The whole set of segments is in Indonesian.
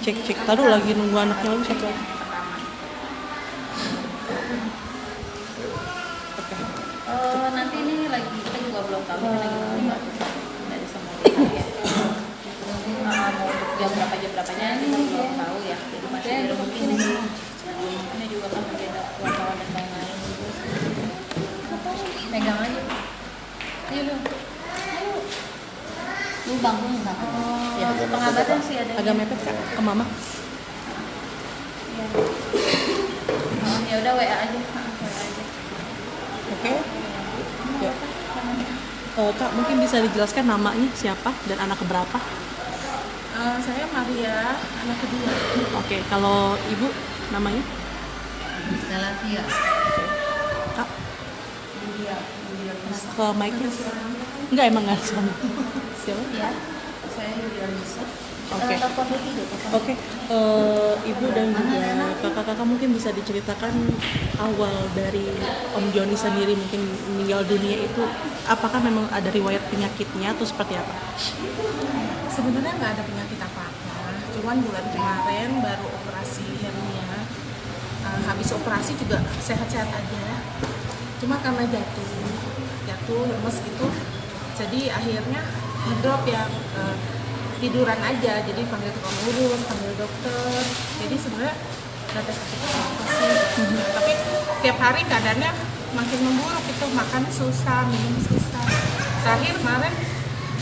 cek. Taruh lagi nunggu anaknya lagi satu lagi. Nanti ini lagi kita juga belum tahu kita lagi menunggu dari semua ya. Mau jam berapanya ini belum tahu ya. Jadi masih belum mungkin ini juga kan berbeda wartawan dan lain-lain. Pegang aja. Ayo lu. Lu bangun enggak? Ya, pengabatan sih ada. Agak mepet Kak ke Mama. Iya. Ya udah WA aja. Oke. Ya. Kak, mungkin bisa dijelaskan namanya siapa dan anak keberapa? Saya Maria, anak kedua. Oke, kalau Ibu namanya? Stella Tia. Kak, Dia ke mic-nya? Enggak, emang nggak suami. Siapa? Ya. saya Yulia Lisa. Oke. Telepon dulu deh. Oke, Ibu dan juga kakak-kakak mungkin bisa diceritakan awal dari Om Joni sendiri mungkin meninggal dunia itu, apakah memang ada riwayat penyakitnya atau seperti apa? Sebenarnya nggak ada penyakit apa-apa, cuman bulan kemarin baru operasi hernia. Habis operasi juga sehat-sehat aja, cuma karena jatuh lemes gitu, jadi akhirnya ngedrop ya. Tiduran aja, jadi panggil tukang urut, panggil dokter. Jadi sebenarnya nggak ada sakit apa sih. Tapi tiap hari keadaannya makin memburuk, itu makan susah, minum susah. Terakhir kemarin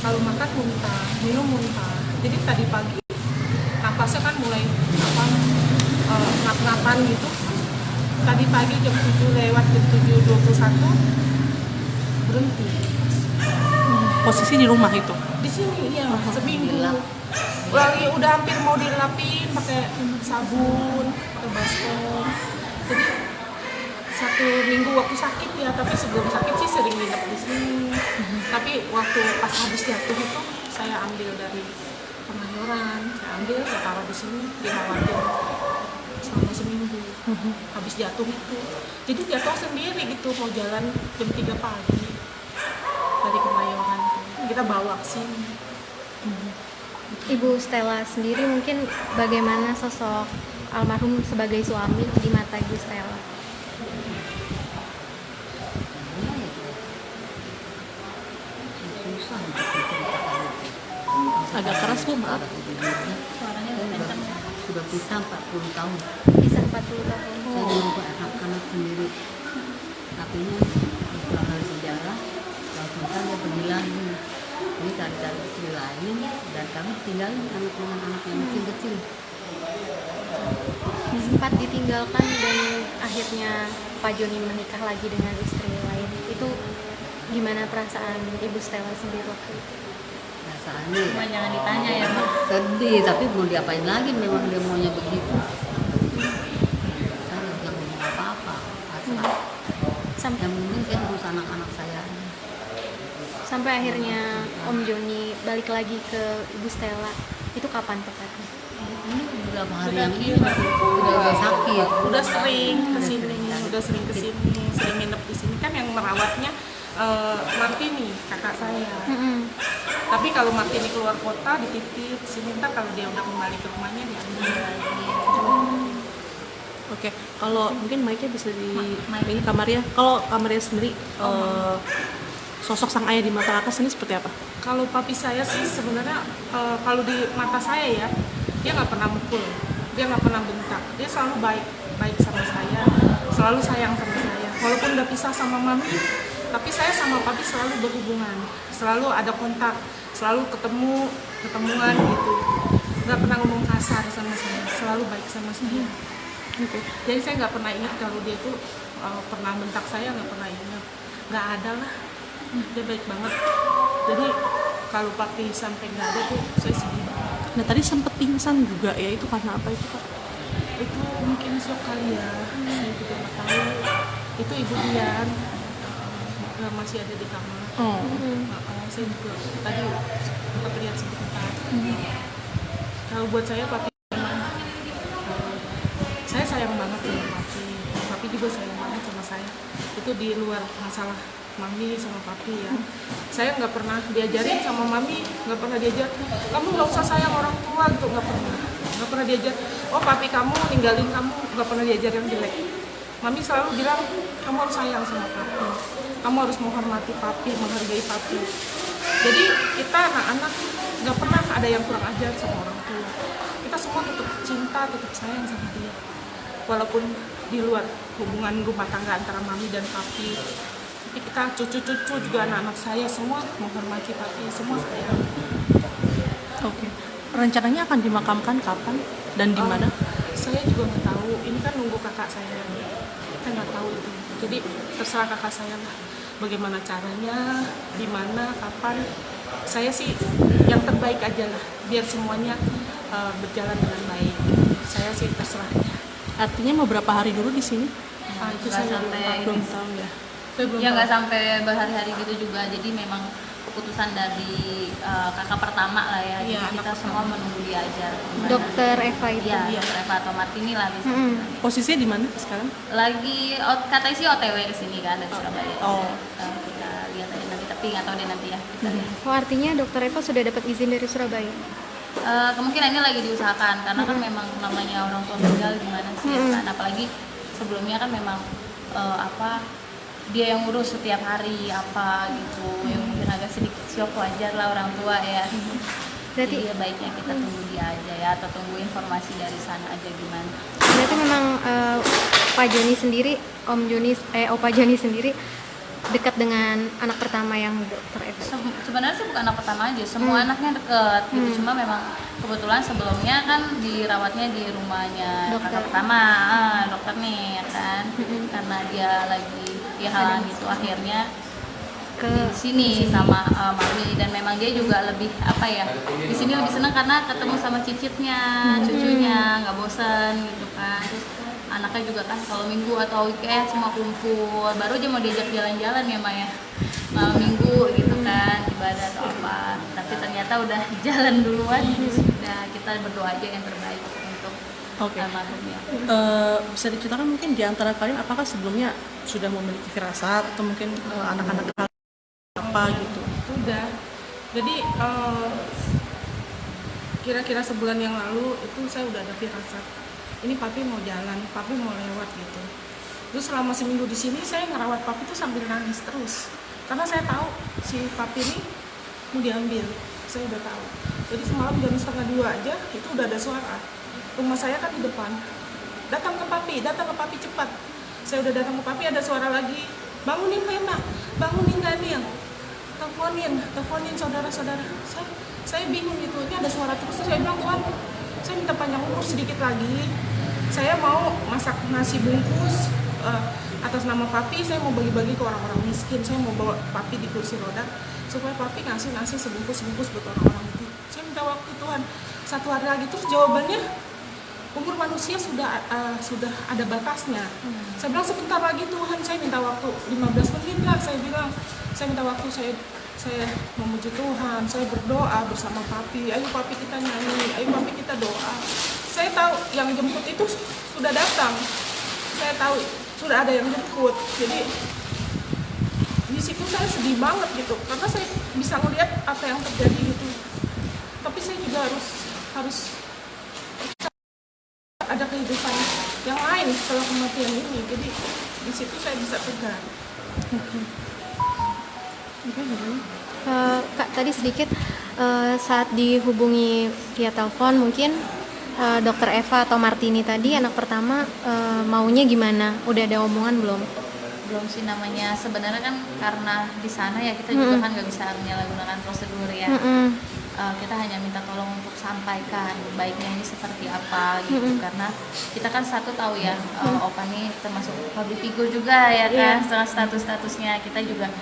kalau makan muntah, minum muntah. Jadi tadi pagi napasnya kan mulai ngap-ngapan gitu. Tadi pagi jam 7 lewat jam 7:21 berhenti. Posisi di rumah itu? Di sini iya, seminggu. Lagi udah hampir mau dilapin pakai sabun, pakai baskom. Jadi 1 minggu waktu sakit ya, tapi sebelum sakit sih sering nginep di sini. Tapi waktu pas habis jatuh itu saya ambil dari Kemayoran, saya ambil, saya taruh di sini, dirawatin selama seminggu. Habis jatuh itu, jadi jatuh sendiri gitu, mau jalan jam 3 pagi dari Kemayoran. Kita bawa ke sini. Ibu Stella sendiri mungkin bagaimana sosok almarhum sebagai suami di mata Ibu Stella? Agak keras Bu, maaf. Suaranya udah kencang. Sudah pisah 40 tahun. Bisa 40 tahun. Saya menunggu anak-anak sendiri. Tapinya pulang dari sejarah, langsung kan dia pergi lagi. Ini cari-cari istri lain dan kami tinggalin anak-anak yang masih kecil. Sempat ditinggalkan dan akhirnya Pak Joni menikah lagi dengan istri lain. Itu gimana perasaan Ibu Stella sendiri waktu itu? Perasaannya Cuma ya jangan ditanya ya, Mbak. sedih, tapi mau diapain lagi, memang dia maunya begitu. Saya nggak bisa ngomong apa-apa, pasrah. Yang penting saya urus anak-anak saya. Sampai akhirnya Om Joni balik lagi ke Ibu Stella. Itu kapan tepatnya? Ini beberapa hari yang ini udah sakit. Udah sering kesini, sering nginep di sini. Kan yang merawatnya Martini, kakak saya. Tapi kalau Martini keluar kota dititip sini, ntar kalau dia udah kembali ke rumahnya diambil lagi. Oke, kalau mungkin mic-nya bisa ini kamarnya. Kalau kamarnya sendiri, sosok sang ayah di mata kakak sendiri seperti apa? Kalau papi saya sih sebenarnya kalau di mata saya ya, dia nggak pernah mukul, dia nggak pernah bentak, dia selalu baik sama saya, selalu sayang sama saya. Walaupun udah pisah sama mami, tapi saya sama papi selalu berhubungan, selalu ada kontak, selalu ketemuan gitu. Nggak pernah ngomong kasar sama saya, selalu baik sama saya. Oke. Jadi saya nggak pernah ingat kalau dia tuh pernah bentak saya, nggak pernah ingat, nggak ada lah. Dia baik banget. Jadi kalau papi sampai nggak ada tuh saya sedih banget. Nah tadi sempet pingsan juga ya, itu karena apa itu Kak? Itu mungkin shock kali ya, saya juga nggak tahu. Itu Ibu Dian masih ada di kamar. Saya juga tadi sempat lihat sebentar. Kalau buat saya papi memang saya sayang banget sama papi. Papi juga sayang banget sama saya. Itu di luar masalah mami sama papi ya. Saya nggak pernah diajarin sama mami, nggak pernah diajar kamu nggak usah sayang orang tua gitu, nggak nggak pernah diajar. Oh papi kamu ninggalin kamu, nggak pernah diajar yang jelek. Mami selalu bilang kamu harus sayang sama papi, kamu harus menghormati papi, menghargai papi. Jadi kita anak-anak nggak pernah ada yang kurang ajar sama orang tua. Kita semua tetap cinta, tetap sayang sama dia. Walaupun di luar hubungan rumah tangga antara mami dan papi, tapi kita cucu-cucu juga anak-anak saya semua menghormati papi, semua sayang. Oke. Rencananya akan dimakamkan kapan dan di mana? Saya juga nggak tahu. Ini kan nunggu kakak saya. Kita nggak tahu itu. Jadi terserah kakak saya lah. Bagaimana caranya, di mana, kapan. Saya sih yang terbaik aja lah. Biar semuanya berjalan dengan baik. Saya sih terserah. Artinya mau berapa hari dulu di sini? Itu Nggak saya sampai Belum tahu ya. Saya belum ya tahu. nggak sampai berhari-hari gitu juga. Jadi memang keputusan dari kakak pertama lah ya. Iya, Jadi kita anak semua menunggu dia aja. Gimana? Dokter Eva itu. Iya, dokter Eva atau Martini lah bisa. Mm-mm. Posisinya di mana sekarang? Lagi katanya sih OTW ke sini kan dari Surabaya. Oh. Kita lihat aja nanti, tapi nggak tahu deh nanti ya. Kita lihat. Oh, artinya dokter Eva sudah dapat izin dari Surabaya. Kemungkinan ini lagi diusahakan karena kan memang namanya orang tua meninggal gimana sih ya kan, apalagi sebelumnya kan memang dia yang ngurus setiap hari apa gitu, yang mungkin agak sedikit shock, wajar lah orang tua ya. Berarti Jadi ya baiknya kita tunggu dia aja ya, atau tunggu informasi dari sana aja gimana. berarti memang Pak Joni sendiri, Opa Joni sendiri dekat dengan anak pertama yang dokter Eva. Sebenarnya sih bukan anak pertama aja, semua anaknya deket gitu. Cuma memang kebetulan sebelumnya kan dirawatnya di rumahnya Dokter. kakak pertama, dokter nih ya kan, karena dia lagi pihalan gitu, akhirnya Ke di sini sama mami, dan memang dia juga lebih di sini lebih senang karena ketemu sama cicitnya, cucunya, nggak bosan gitu kan. Terus anaknya juga kan kalau minggu atau weekend semua kumpul, baru aja mau diajak jalan-jalan ya Maya malam minggu gitu kan, ibadah atau apa, tapi ternyata udah jalan duluan. Sudah, kita berdoa aja yang terbaik untuk Oke. almarhumnya. Bisa diceritakan mungkin di antara kalian apakah sebelumnya sudah memiliki firasat atau mungkin anak-anak apa gitu? Udah. Jadi kira-kira sebulan yang lalu itu saya udah ada firasat. Ini papi mau jalan, papi mau lewat gitu. Terus selama seminggu di sini saya ngerawat papi tuh sambil nangis terus. Karena saya tahu si papi ini mau diambil. Saya udah tahu. Jadi semalam jam 1:30 aja itu udah ada suara. Rumah saya kan di depan. Datang ke papi cepat. Saya udah datang ke papi, ada suara lagi. Bangunin Mema, bangunin Daniel. Teleponin saudara-saudara. Saya bingung gitu. Ini ada suara terus. Saya bilang, Tuhan, saya minta panjang umur sedikit lagi. Saya mau masak nasi bungkus atas nama papi. Saya mau bagi-bagi ke orang-orang miskin. Saya mau bawa papi di kursi roda supaya papi ngasih nasi sebungkus-bungkus buat orang-orang itu. Saya minta waktu Tuhan 1 hari lagi. Terus jawabannya, umur manusia sudah ada batasnya. Saya bilang sebentar lagi Tuhan, saya minta waktu 15 menit lah. Saya bilang saya minta waktu, saya memuji Tuhan, saya berdoa bersama papi. Ayo papi kita nyanyi, ayo papi kita doa. Saya tahu yang jemput itu sudah datang. Saya tahu sudah ada yang jemput. Jadi di situ saya sedih banget gitu, karena saya bisa melihat apa yang terjadi gitu. Tapi saya juga harus ada kehidupan yang lain setelah kematian ini. Jadi di situ saya bisa tegar. Kak, tadi sedikit saat dihubungi via telepon mungkin dokter Eva atau Martini tadi anak pertama maunya gimana? Udah ada omongan belum? Belum sih, namanya sebenarnya kan karena di sana ya kita juga kan nggak bisa menyalahgunakan prosedur ya. Kita hanya minta tolong untuk sampaikan baiknya ini seperti apa gitu, karena kita kan satu tahu ya, Opa nih termasuk public figure juga ya kan, setelah statusnya kita juga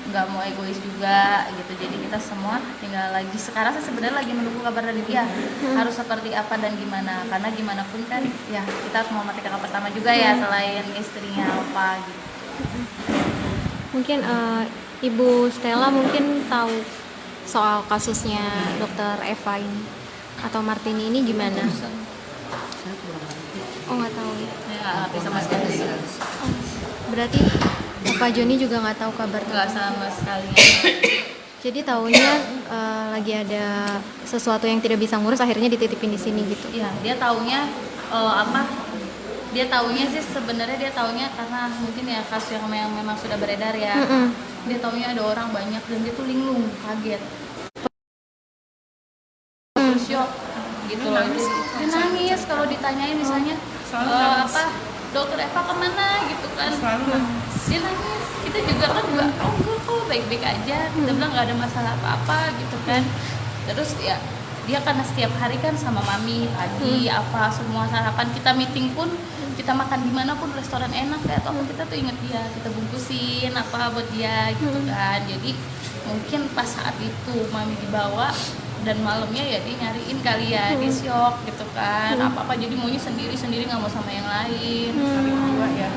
nggak mau egois juga gitu. Jadi kita semua tinggal lagi sekarang saya sebenarnya lagi menunggu kabar dari dia harus seperti apa dan gimana, karena gimana pun kan ya kita harus menghormati kakak pertama juga ya, selain istrinya Opa gitu. Mungkin Ibu Stella mungkin tahu soal kasusnya dokter Eva ini atau Martini ini gimana? Saya kurang ngerti. Oh, nggak tahu ya. Saya nggak ngerti sama sekali, Berarti Pak Joni juga nggak tahu kabar nggak sama sekali. Jadi taunya lagi ada sesuatu yang tidak bisa ngurus, akhirnya dititipin di sini gitu. Iya, dia taunya apa? Dia taunya sih sebenarnya dia taunya karena mungkin ya kasus yang memang sudah beredar ya. Dia taunya ada orang banyak dan dia tuh linglung, kaget. Shock gitu loh. Dia nangis kalau ditanyain misalnya dokter Eva kemana gitu kan. Dia nangis. Kita juga kan enggak, enggak kok baik-baik aja. Kita bilang nggak ada masalah apa-apa gitu kan. Terus ya dia karena setiap hari kan sama mami pagi apa semua sarapan, kita meeting pun kita makan di mana pun restoran enak ya atau apa, kita tuh inget dia, kita bungkusin apa buat dia gitu kan. Jadi mungkin pas saat itu mami dibawa dan malamnya ya dia nyariin kali ya, dia syok gitu kan, apa jadi maunya sendiri nggak mau sama yang lain.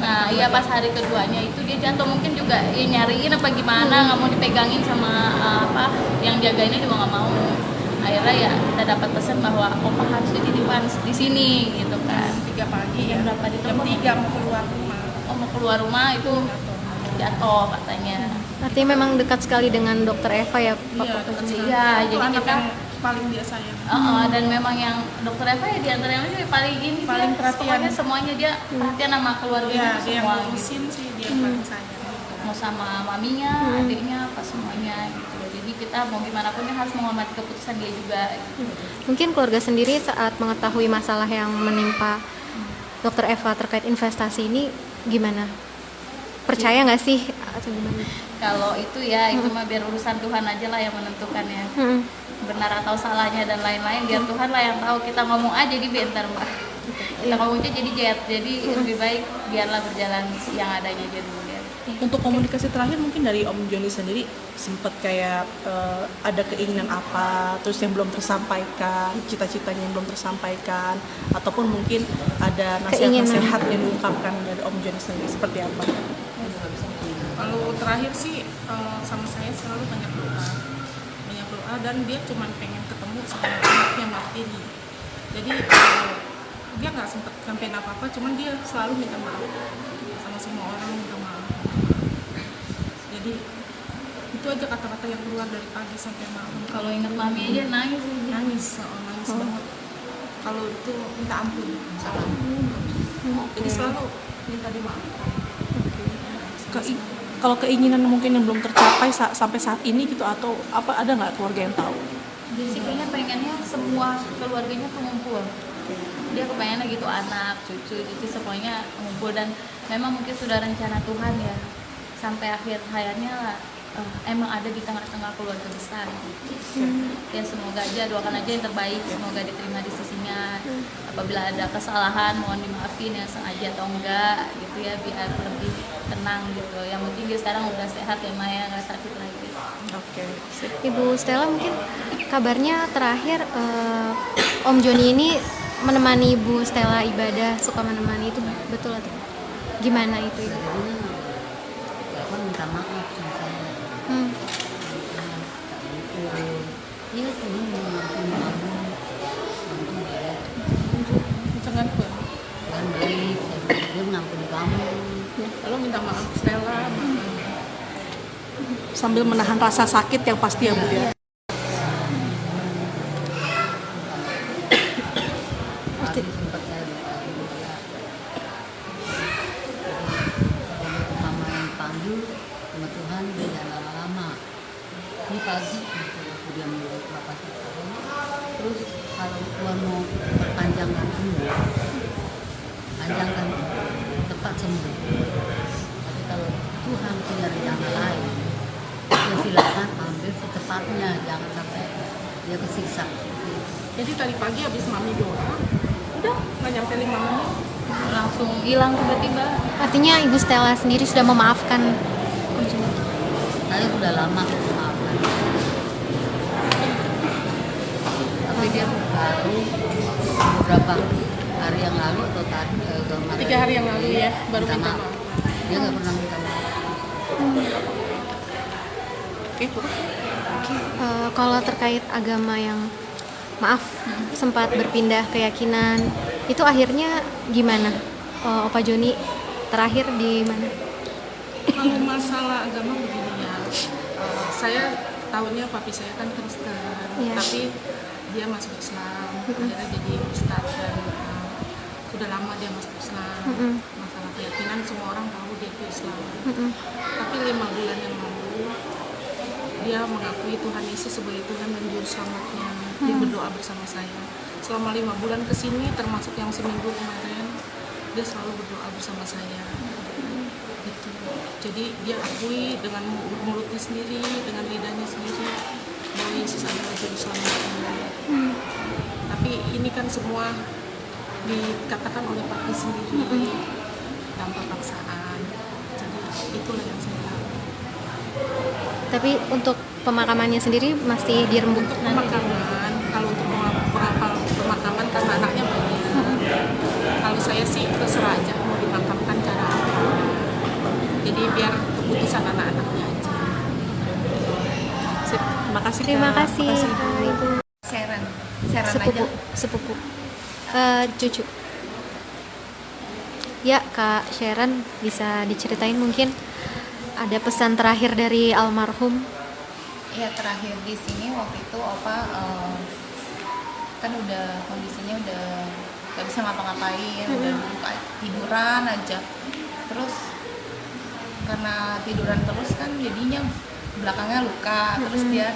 Nah iya pas hari keduanya itu dia jatuh, mungkin juga ya nyariin apa gimana, nggak mau dipegangin sama apa yang jagainnya juga nggak mau. Akhirnya ya kita dapat pesan bahwa opa harus dititipkan di sini gitu kan. 3 pagi Jam berapa di jam 3 mau keluar rumah. Oh mau keluar rumah itu jatuh katanya. Artinya memang dekat sekali dengan dokter Eva ya, Pak? Iya, dekat sekali. Iya, Itu jadi anak kita yang paling dia sayang. dan memang yang dokter Eva ya diantara yang lain paling ini Paling dia, perhatian. pokoknya semuanya dia perhatian sama keluarganya Iya, dia yang semua ngurusin gitu. sih, dia yang paling sayang. Mau sama maminya, adiknya, apa semuanya gitu. Jadi kita mau gimana pun harus menghormati keputusan dia juga gitu. Mungkin keluarga sendiri saat mengetahui masalah yang menimpa dokter Eva terkait investasi ini gimana? Percaya nggak sih atau gimana? Kalau itu ya itu mah biar urusan Tuhan aja lah yang menentukan ya. Benar atau salahnya dan lain-lain biar Tuhan lah yang tahu. Kita ngomong aja di bentar mbak. Kita ngomongnya jadi jet. Jadi lebih baik biarlah berjalan yang adanya aja dulu ya. Untuk komunikasi terakhir mungkin dari Om Joni sendiri sempat kayak ada keinginan apa, terus yang belum tersampaikan, cita-citanya yang belum tersampaikan, ataupun mungkin ada nasihat-nasihat yang diungkapkan dari Om Joni sendiri seperti apa? Kalau terakhir sih sama saya selalu banyak doa dan dia cuma pengen ketemu sama anaknya Martini. Jadi dia nggak sempat sampein apa-apa, cuman dia selalu minta maaf sama semua orang, minta maaf. Jadi itu aja kata-kata yang keluar dari pagi sampai malam. Kalau ingat mami aja nangis Nangis banget. Kalau itu minta ampun, jadi selalu minta dimaafkan. Kalau keinginan mungkin yang belum tercapai sampai saat ini gitu, atau apa, ada nggak keluarga yang tahu? Dia sih kayaknya pengennya semua keluarganya tuh ngumpul. Dia kepengennya gitu, anak, cucu, itu semuanya ngumpul. Dan memang mungkin sudah rencana Tuhan ya, sampai akhir hayatnya lah emang ada di tengah-tengah keluarga besar gitu. Ya semoga aja, doakan aja yang terbaik, semoga diterima di sisinya. Apabila ada kesalahan mohon dimaafin ya, sengaja atau enggak gitu ya, biar lebih tenang gitu. Yang penting dia sekarang udah sehat ya Maya, nggak sakit lagi. Oke. Ibu Stella, mungkin kabarnya terakhir Om Joni ini menemani Ibu Stella ibadah, suka menemani, itu betul atau gimana itu? Aku minta maaf sama saya. Iya tuh Jangan pun. kan baik, dia mengampuni kamu. Lalu minta maaf Stella. Sambil menahan rasa sakit yang pasti ya Bu ya. Tadi sempat saya juga. Jadi mama yang panggil sama Tuhan dia jangan lama-lama. Ini pagi aku dia menurut bapak saya. Terus kalau Tuhan mau perpanjangkan umur, panjangkan tepat sembuh. Tapi kalau Tuhan punya rencana lain, ya silakan ambil secepatnya, jangan sampai dia kesiksa. Jadi tadi pagi habis mami doa, udah nggak nyampe 5 menit. Langsung hilang tiba-tiba. Artinya Ibu Stella sendiri sudah memaafkan Om Joni? Saya sudah lama memaafkan. Tapi dia baru beberapa hari yang lalu atau tadi 3 hari yang lalu ya, baru minta maaf. Dia nggak pernah minta maaf. Kalau terkait agama yang sempat berpindah keyakinan, itu akhirnya gimana? Opa Joni terakhir di mana? Kalau masalah agama begini ya, saya tahunnya papi saya kan Kristen, Iya. tapi dia masuk Islam, akhirnya jadi ustadz dan sudah lama dia masuk Islam. Masalah keyakinan semua orang tahu dia itu Islam. Tapi 5 bulan yang lalu dia mengakui Tuhan Yesus sebagai Tuhan dan Juru Selamatnya. Dia berdoa bersama saya. Selama 5 bulan kesini, termasuk yang seminggu kemarin, dia selalu berdoa bersama saya. Gitu. Jadi dia akui dengan mulutnya sendiri, dengan lidahnya sendiri bahwa Yesus adalah Juru Selamatnya. Tapi ini kan semua dikatakan oleh papi sendiri tanpa paksaan. Jadi itulah yang saya tahu. Tapi untuk pemakamannya sendiri masih dirembuk. Untuk pemakaman, kalau untuk pemakaman karena anaknya banyak. Kalau saya sih terserah aja mau dimakamkan cara apa. Jadi biar keputusan anak-anaknya aja. Sip, makasih Terima Kak. kasih Makasih, Kak, Bu. Ibu. Sharon Sepupu, sepupu. Cucu. Ya, Kak Sharon bisa diceritain mungkin ada pesan terakhir dari almarhum. ya. Terakhir di sini waktu itu opa kan udah kondisinya udah gak bisa ngapa-ngapain, udah tiduran aja. Terus karena tiduran terus kan jadinya belakangnya luka, terus dia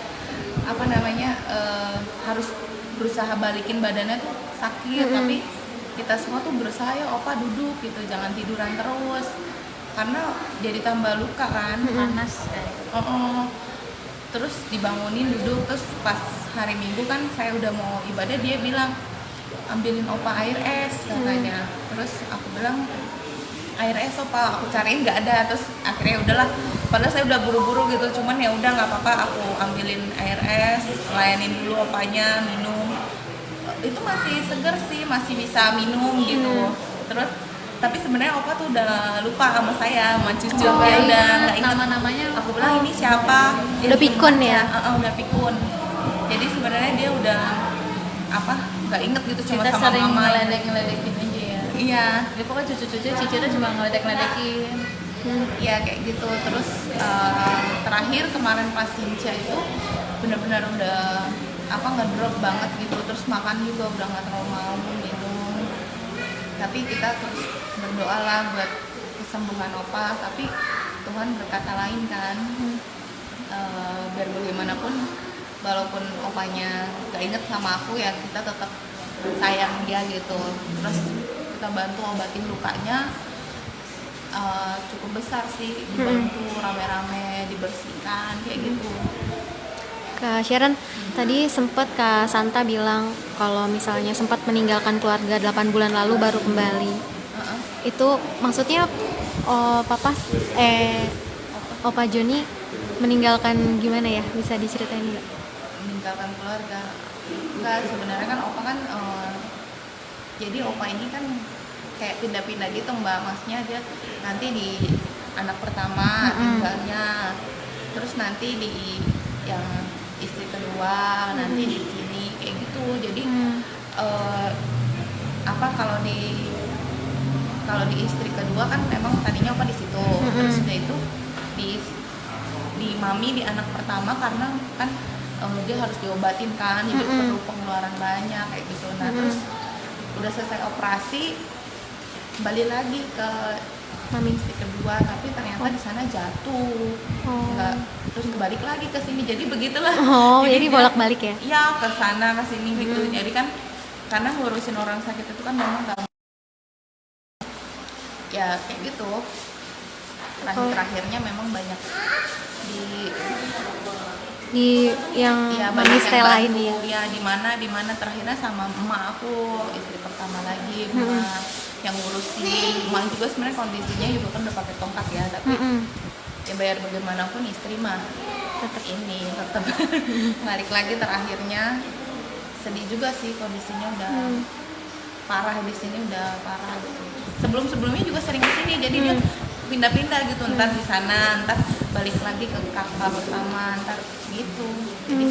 harus berusaha balikin badannya tuh sakit, tapi kita semua tuh berusaha ya opa duduk gitu, jangan tiduran terus karena jadi tambah luka kan, panas terus dibangunin duduk. Terus pas hari Minggu kan saya udah mau ibadah, dia bilang ambilin opa air es katanya. Terus aku bilang air es opa, aku cariin nggak ada. Terus akhirnya udahlah, padahal saya udah buru-buru gitu, cuman ya udah nggak apa-apa, aku ambilin air es, layanin dulu opanya minum. Itu masih seger sih, masih bisa minum gitu. Terus tapi sebenarnya opa tuh udah lupa sama saya, sama cucu, dia udah nggak ingat nama-namanya. Aku bilang ini siapa? Dia Udah pikun ya? Udah pikun. Jadi sebenarnya dia udah nggak inget gitu, cuma Kita sama sering mama. ngeledek-ngeledekin aja ya. Iya, Ya pokoknya cucu-cucu cicirnya cuma ngeledek-ngeledekin. iya kayak gitu. Terus terakhir kemarin pas Sinca itu benar-benar udah ngedrop banget gitu. Terus makan juga udah nggak terlalu mau minum. Tapi kita terus berdoa lah buat kesembuhan opa. Tapi Tuhan berkata lain kan. Biar bagaimanapun, walaupun opanya gak inget sama aku ya kita tetap sayang dia gitu. Terus kita bantu obatin lukanya. Cukup besar sih, dibantu rame-rame dibersihkan kayak gitu. Kak Sharon, tadi sempat Kak Santa bilang kalau misalnya sempat meninggalkan keluarga 8 bulan lalu baru kembali. Itu maksudnya Opa Joni meninggalkan gimana ya? Bisa diceritain nggak? Meninggalkan keluarga enggak, sebenarnya kan opa kan jadi opa ini kan kayak pindah-pindah gitu mbak, maksudnya dia nanti di anak pertama tinggalnya, terus nanti di yang istri kedua, nanti di sini kayak gitu. Jadi kalau di istri kedua kan memang tadinya opa di situ, terus udah itu di mami di anak pertama karena kan dia harus diobatin kan, jadi perlu pengeluaran banyak kayak gitu. Nah terus udah selesai operasi kembali lagi ke Mami. istri kedua, tapi ternyata di sana jatuh, nggak, terus balik lagi ke sini. Jadi begitulah. Jadi dia- bolak-balik ya? Iya, ke sana ke sini gitu. Jadi kan karena ngurusin orang sakit itu kan memang nggak, ya kayak gitu. Terakhirnya memang banyak Di yang ya Mami banyak stay lain ya? ya di mana terakhirnya sama emak aku, istri pertama lagi, emak yang ngurusin. Emak juga sebenarnya kondisinya juga kan udah pakai tongkat ya, tapi ya bayar bagaimanapun istri mah tetap balik lagi. Terakhirnya sedih juga sih, kondisinya udah parah di sini, udah parah gitu. Sebelumnya juga sering kesini, jadi dia pindah-pindah gitu, ntar di sana, ntar balik lagi ke kakak pertama, ntar gitu. Jadi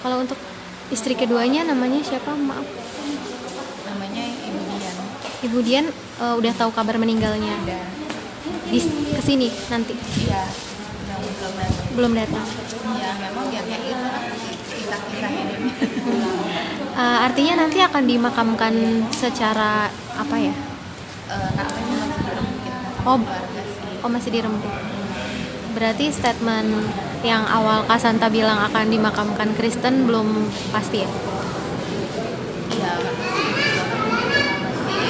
Kalau untuk istri keduanya namanya siapa? Maaf. namanya Ibu Dian. Ibu Dian udah tahu kabar meninggalnya. Udah, Kesini nanti. iya, udah belum datang. Belum datang. Ya memang ya kayak gitu lah, kisah-kisah hidup. Artinya nanti akan dimakamkan secara apa ya? Namanya masih dirembukin sama Oh. keluarga sih. Oh, masih dirembuk. Berarti statement yang awal Kasanta bilang akan dimakamkan Kristen belum pasti ya? Iya, masih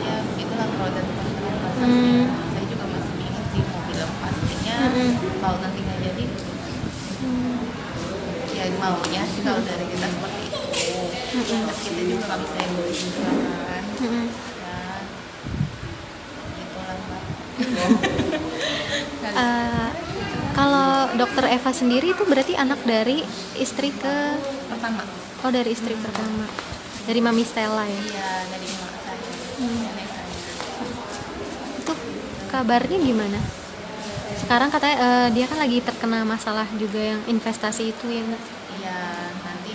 ya begitulah pro dan kontra. Hmm. Saya juga masih bingung sih mau bilang pastinya. Kalau nanti nggak jadi, ya maunya sih kalau dari kita seperti itu. Terus kita juga nggak bisa egois juga kan. Ya, gitulah Mbak. Kalau Dokter Eva sendiri itu berarti anak dari istri Pertama, dari istri pertama, dari Mami Stella ya? iya dari emak saya, nenek saya. Itu kabarnya gimana? Sekarang katanya dia kan lagi terkena masalah juga yang investasi itu ya nggak? Iya, nanti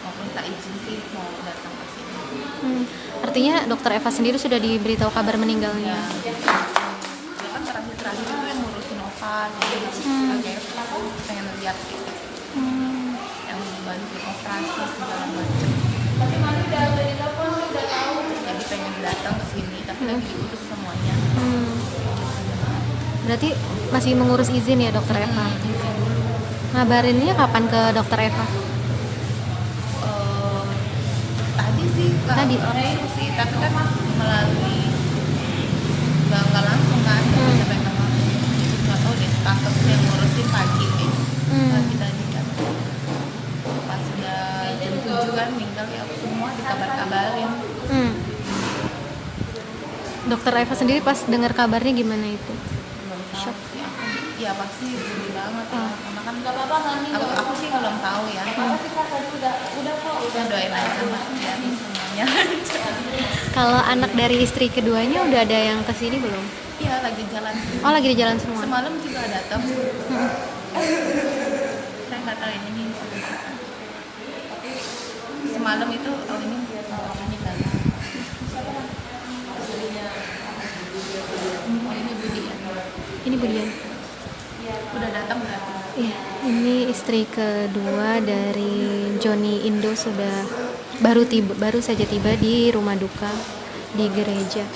mau minta izin sih mau datang ke sini. Artinya Dokter Eva sendiri sudah diberitahu kabar meninggalnya. Dia kan terakhir itu yang ngurusin opa, jadi kayak pengen lihat gitu, yang bantuin operasi segala macam. Jadi pengen datang ke sini, tapi lagi diurus semuanya. Berarti masih mengurus izin ya Dokter Eva? Ngabarinnya kapan ke Dokter Eva? Tadi sih Tadi? sih, tapi kan melalui nggak langsung kan, siapa yang kenal, nggak tahu deh, tante yang ngurusin pagi nih, pagi tadi kan, pas udah jam 7 kan meninggal ya semua dikabar-kabarin. Dokter Eva sendiri pas dengar kabarnya gimana itu? Belum tahu sih aku, ya pasti sedih banget ya, karena kan aku sih belum tahu ya. Udah doain aja Mbak, biar semuanya. Kalau anak dari istri keduanya udah ada yang kesini belum? Iya lagi jalan. Oh, lagi di jalan semua. Semalam juga datang. Saya nggak tahu ini nih. Semalam itu ini kan. Oh ini Budi ya. Ini Budian. Udah datang berarti. Iya, ini istri kedua dari Joni Indo sudah baru saja tiba di rumah duka di gereja.